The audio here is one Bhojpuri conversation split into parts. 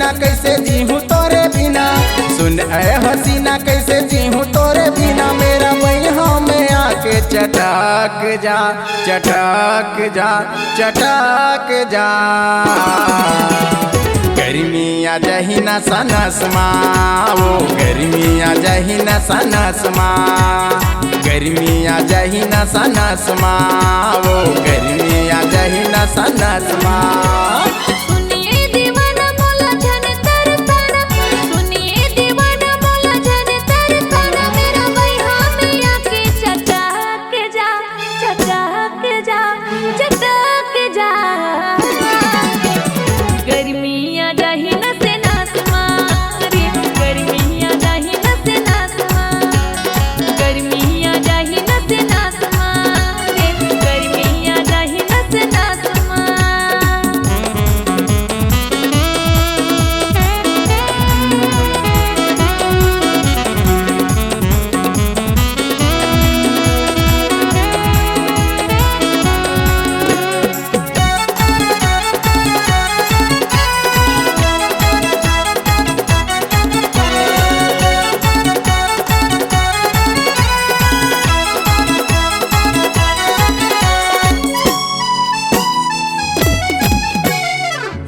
हसीना कैसे जीहूँ तोरे बिना, सुन ए हसीना कैसे जीहूँ तोरे बिना, मेरा मैया में आके चटक जा चटक जा चटक जा। गर्मी आ जाही ना सनस माँ, वो गर्मी आ जाही ना सनस माँ, गर्मी आ जाही ना सनस माँ, वो गर्मी आ जाही ना सनस माँ।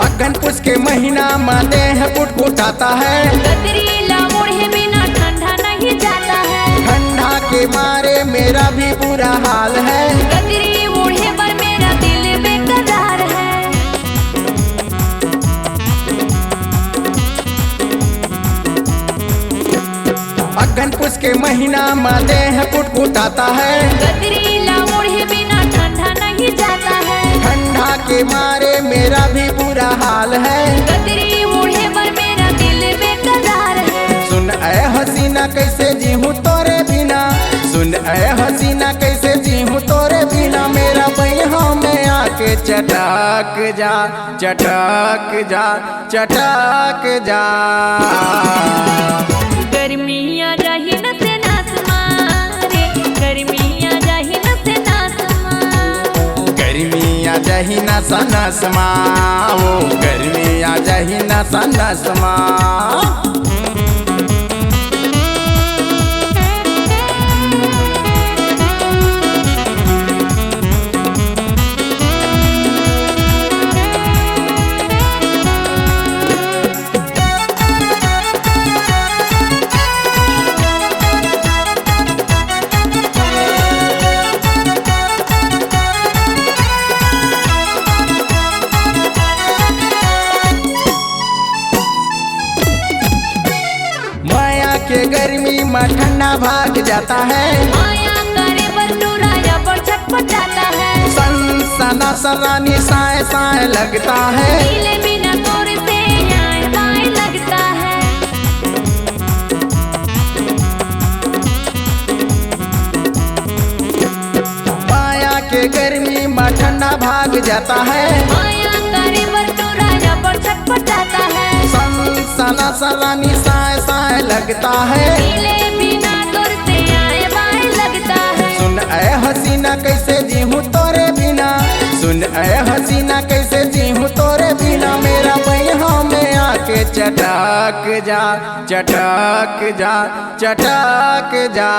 अगन पुष के महीना में देह कुटकुटाता है, गदरीला ओढ़े बिना ठंडा नहीं जाता है, ठंडा के मारे मेरा भी बुरा हाल है, गदरी ओढ़े पर मेरा दिल बेकरार है। अगन पुष के महीना में देह कुटकुटाता है, गदरीला ओढ़े बिना ठंडा नहीं जाता है, ठंडा के मारे मेरा भी बुरा हाल है, गदरी ओढ़े पर मेरा दिल बेकरार है। सुन ए हसीना कैसे जीहूँ तोरे बिना, सुन ए हसीना कैसे जीहूँ तोरे बिना, मेरा मैया में आके चटक जा चटक जा चटक जा। गर्मी आ जाही न से नास मारे, गर्मी आ जाही न से नास मारे, गर्मी आ जाही ना सनस माँ, वो गर्मी आ जाही ना सनस माँ। के गर्मी में ठंडा भाग जाता है, माया करे बटुराया पर छटपट जाता है, सना सरानी साए साए लगता है, पीले बिना तोरे से आए बाए लगता है। माया के गर्मी में ठंडा भाग जाता है, माया करे बटुराया पर छटपट जाता है, सना सरानी साए साए लगता है, पीले बिना तोरे से आए बाए लगता है। सुन ए हसीना कैसे जीहूँ तोरे बिना, सुन ए हसीना कैसे जीहूँ तोरे बिना, मेरा मैया में आके चटक जा चटक जा चटक जा।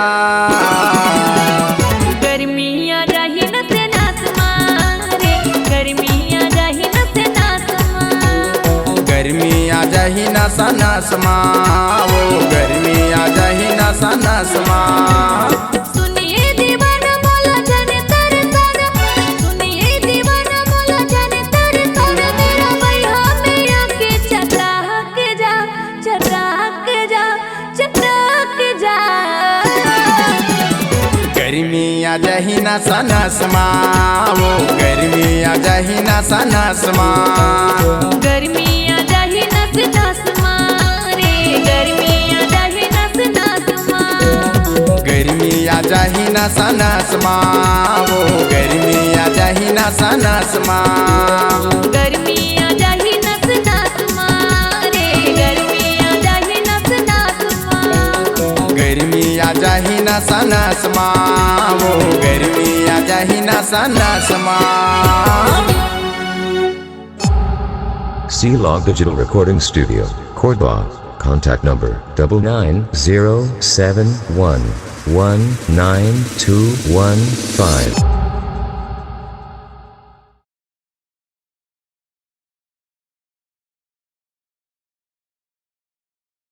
गर्मी आ जाही न से नास मारे, गर्मी आ जाही न से नास मारे, गर्मी आ जाही ना सनस माँ, वो गर्मी आ जाही ना सनस माँ। सुनिए दीवाना मोला जाने तेरे तारा, सुनिए दीवाना मोला जाने तेरे तारा, मेरा मैया में आके चटक जा चटक जा चटक जा। गर्मी आ जाही ना सनस माँ, वो गर्मी आ जाही ना सनस माँ, गर्मी आ जाही नस नस मारे, गर्मी आ जाही नस नस माँ, गर्मी आ जाही ना सनस माँ, वो गर्मी आ जाही ना सनस माँ, गर्मी आ जाही नस नस मारे, गर्मी आ जाही नस नस माँ, गर्मी आ जाही ना सनस माँ, वो गर्मी आ जाही ना सनस माँ। C-Log Digital Recording Studio, Cordoba. Contact number 99071192115.